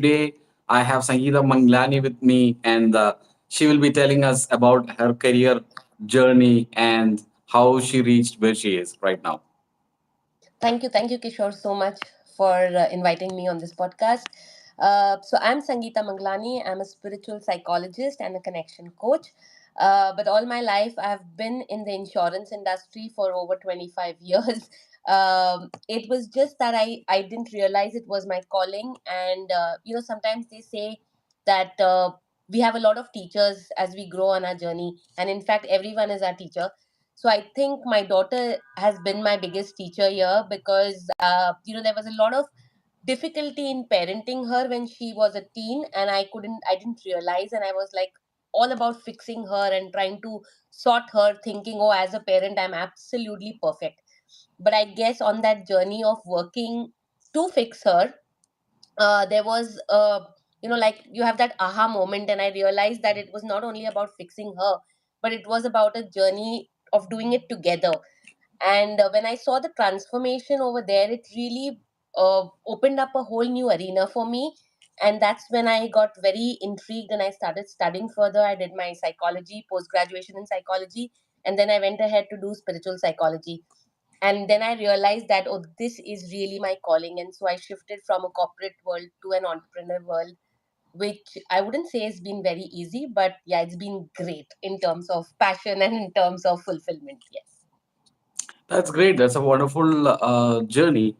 today I have Sangeeta Manglani with me, and she will be telling us about her career journey and how she reached where she is right now. Thank you, Kishore, so much for inviting me on this podcast. I'm Sangeeta Manglani. I'm a spiritual psychologist and a connection coach. But all my life, I've been in the insurance industry for over 25 years. It was just that I didn't realize it was my calling. And, sometimes they say that we have a lot of teachers as we grow on our journey. And in fact, everyone is our teacher. So I think my daughter has been my biggest teacher here because there was a lot of difficulty in parenting her when she was a teen, and I didn't realize, and I was like all about fixing her and trying to sort her, thinking, oh, as a parent I'm absolutely perfect. But I guess on that journey of working to fix her, there was like you have that aha moment, and I realized that it was not only about fixing her, but it was about a journey of doing it together. And when I saw the transformation over there, it really opened up a whole new arena for me. And that's when I got very intrigued and I started studying further. I did my psychology, post graduation in psychology, and then I went ahead to do spiritual psychology. And then I realized that, oh, this is really my calling. And so I shifted from a corporate world to an entrepreneur world, which I wouldn't say has been very easy, but yeah, it's been great in terms of passion and in terms of fulfillment. Yes. That's great. That's a wonderful journey.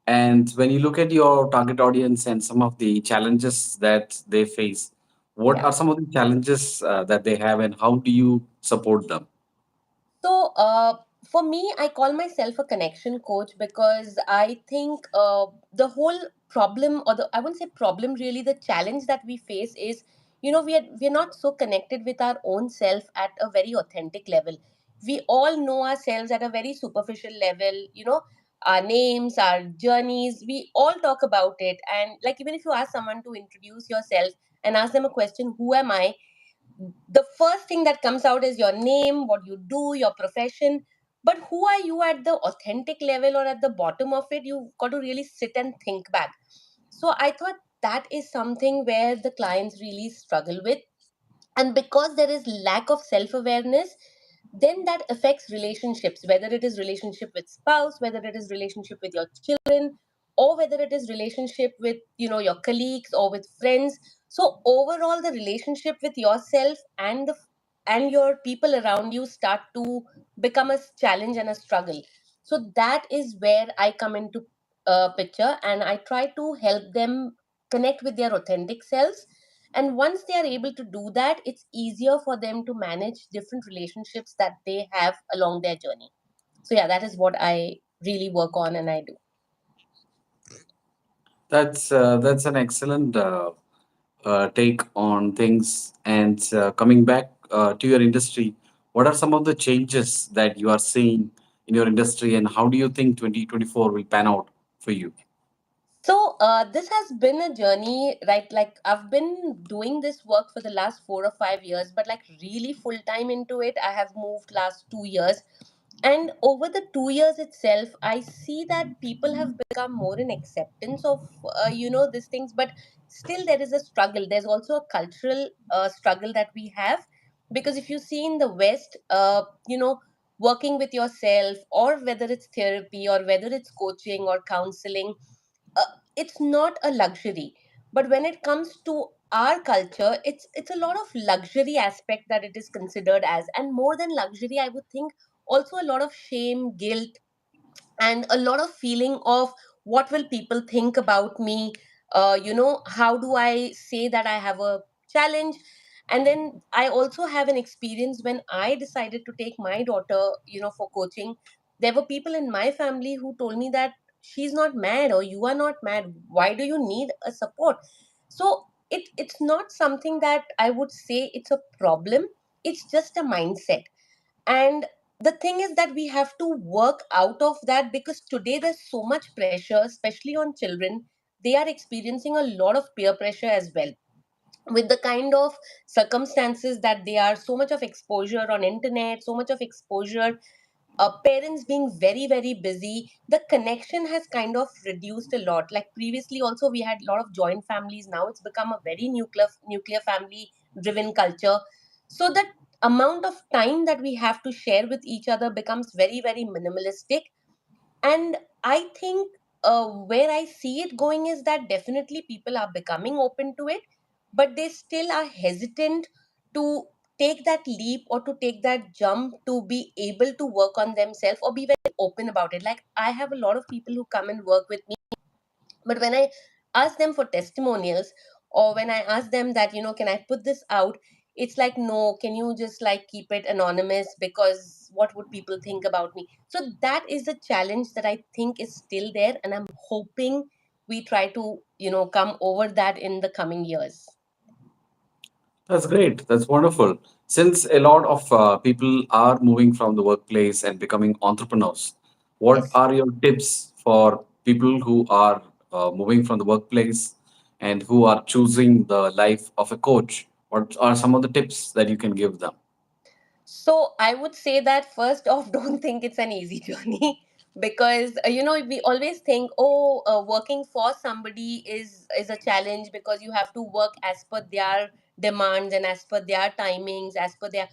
And when you look at your target audience and some of the challenges that they face, what Yeah. are some of the challenges that they have, and how do you support them? So, for me, I call myself a connection coach because I think the whole problem, or I wouldn't say problem really, the challenge that we face is, we're not so connected with our own self at a very authentic level. We all know ourselves at a very superficial level, our names, our journeys, we all talk about it. And like, even if you ask someone to introduce yourself and ask them a question, who am I? The first thing that comes out is your name, what you do, your profession. But who are you at the authentic level or at the bottom of it? You've got to really sit and think back. So I thought that is something where the clients really struggle with. And because there is lack of self awareness, then that affects relationships, whether it is relationship with spouse, whether it is relationship with your children, or whether it is relationship with your colleagues or with friends. So overall, the relationship with yourself and and your people around you start to become a challenge and a struggle. So that is where I come into picture, and I try to help them connect with their authentic selves. And once they are able to do that, it's easier for them to manage different relationships that they have along their journey. So yeah, that is what I really work on and I do. That's an excellent take on things. And coming back to your industry, what are some of the changes that you are seeing in your industry, and how do you think 2024 will pan out for you? So this has been a journey, right? Like I've been doing this work for the last 4 or 5 years, but like really full time into it, I have moved last 2 years. And over the 2 years itself, I see that people have become more in acceptance of these things, but still there is a struggle. There's also a cultural struggle that we have, because if you see in the West, working with yourself, or whether it's therapy or whether it's coaching or counseling, uh, it's not a luxury. But when it comes to our culture, it's a lot of luxury aspect that it is considered as, and more than luxury, I would think also a lot of shame, guilt, and a lot of feeling of what will people think about me. How do I say that I have a challenge? And then I also have an experience when I decided to take my daughter for coaching. There were people in my family who told me that she's not mad, or you are not mad, why do you need a support? So it's not something that I would say it's a problem. It's just a mindset. And the thing is that we have to work out of that, because today there's so much pressure, especially on children. They are experiencing a lot of peer pressure as well, with the kind of circumstances that they are, so much of exposure on internet, so much of exposure. parents being very very busy, the connection has kind of reduced a lot. Like previously also we had a lot of joint families, now it's become a very nuclear family driven culture. So that amount of time that we have to share with each other becomes very very minimalistic. And I think where I see it going is that definitely people are becoming open to it, but they still are hesitant to take that leap or to take that jump to be able to work on themselves or be very open about it. Like I have a lot of people who come and work with me, but when I ask them for testimonials, or when I ask them that, can I put this out, it's like, no, can you just like keep it anonymous, because what would people think about me? So that is a challenge that I think is still there, and I'm hoping we try to, come over that in the coming years. That's great. That's wonderful. Since a lot of people are moving from the workplace and becoming entrepreneurs, what Yes. are your tips for people who are moving from the workplace and who are choosing the life of a coach? What are some of the tips that you can give them? So I would say that first off, don't think it's an easy journey because we always think, oh, working for somebody is a challenge because you have to work as per their demands and as per their timings, as per their.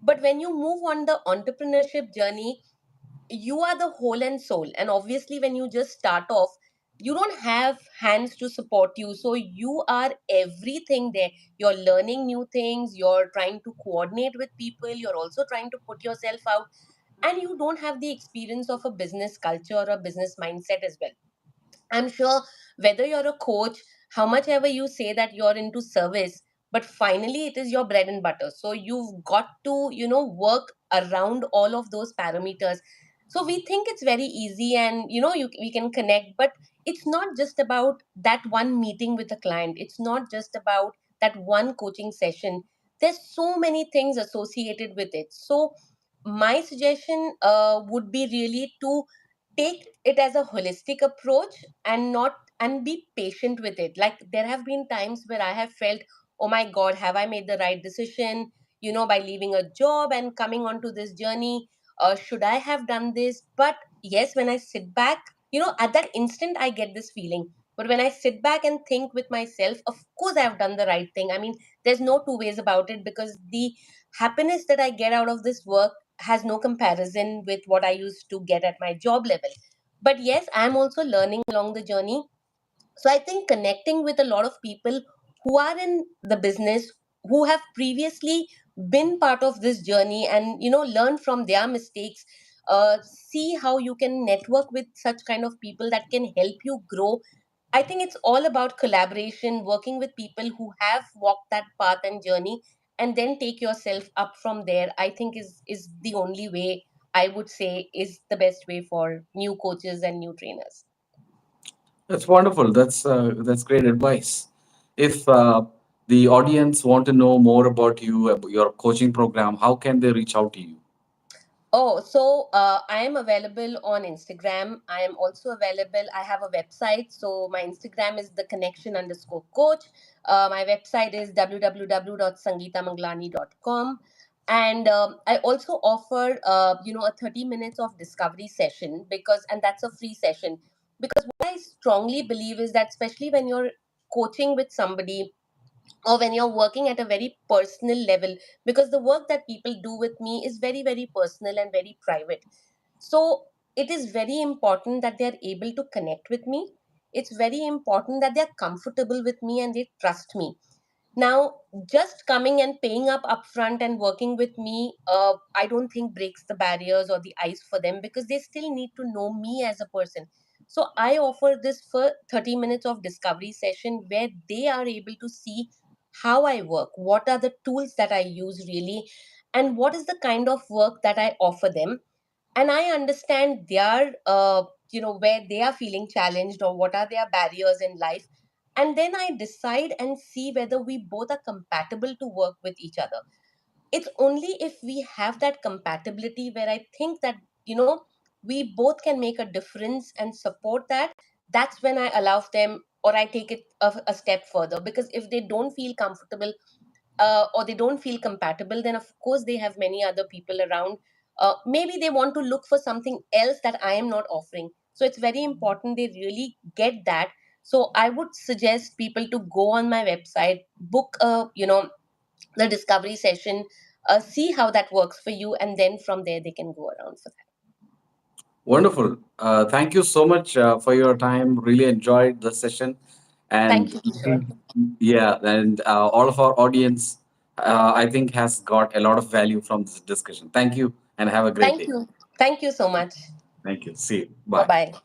But when you move on the entrepreneurship journey, you are the whole and soul, and obviously when you just start off, you don't have hands to support you, so you are everything there. You're learning new things, you're trying to coordinate with people, you're also trying to put yourself out, and you don't have the experience of a business culture or a business mindset as well. I'm sure whether you're a coach, how much ever you say that you're into service, but finally it is your bread and butter. So you've got to, work around all of those parameters. So we think it's very easy and, we can connect, but it's not just about that one meeting with a client. It's not just about that one coaching session. There's so many things associated with it. So my suggestion would be really to take it as a holistic approach and not and be patient with it. Like there have been times where I have felt, oh my god, have I made the right decision, by leaving a job and coming onto this journey? Should I have done this? But yes, when I sit back, at that instant I get this feeling, but when I sit back and think with myself, of course I have done the right thing. I mean, there's no two ways about it, because the happiness that I get out of this work has no comparison with what I used to get at my job level. But yes, I'm also learning along the journey. So I think connecting with a lot of people who are in the business, who have previously been part of this journey, and learn from their mistakes, see how you can network with such kind of people that can help you grow. I think it's all about collaboration, working with people who have walked that path and journey, and then take yourself up from there. I think is the only way, I would say, is the best way for new coaches and new trainers. That's wonderful. That's great advice. If the audience want to know more about you, about your coaching program, how can they reach out to you? Oh, so I am available on Instagram. I am also available. I have a website. So my Instagram is the connection underscore coach. My website is www.sangeetamanglani.com. And I also offer, a 30 minutes of discovery session, and that's a free session. Because what I strongly believe is that, especially when you're coaching with somebody, or when you're working at a very personal level, because the work that people do with me is very very personal and very private. So it is very important that they are able to connect with me. It's very important that they are comfortable with me and they trust me. Now, just coming and paying up upfront and working with me, I don't think breaks the barriers or the ice for them, because they still need to know me as a person. So I offer this for 30 minutes of discovery session where they are able to see how I work, what are the tools that I use really, and what is the kind of work that I offer them. And I understand their where they are feeling challenged or what are their barriers in life, and then I decide and see whether we both are compatible to work with each other. It's only if we have that compatibility where I think that, we both can make a difference and support that. That's when I allow them, or I take it a step further, because if they don't feel comfortable, or they don't feel compatible, then of course they have many other people around, maybe they want to look for something else that I am not offering. So it's very important they really get that. So I would suggest people to go on my website, book a, the discovery session, see how that works for you, and then from there they can go around for that. Wonderful. Thank you so much for your time. Really enjoyed the session, Thank and you, Kishore. yeah, and all of our audience, I think, has got a lot of value from this discussion. Thank you, and have a great Thank day. you. Thank you so much. Thank you. See you. Bye Bye. bye.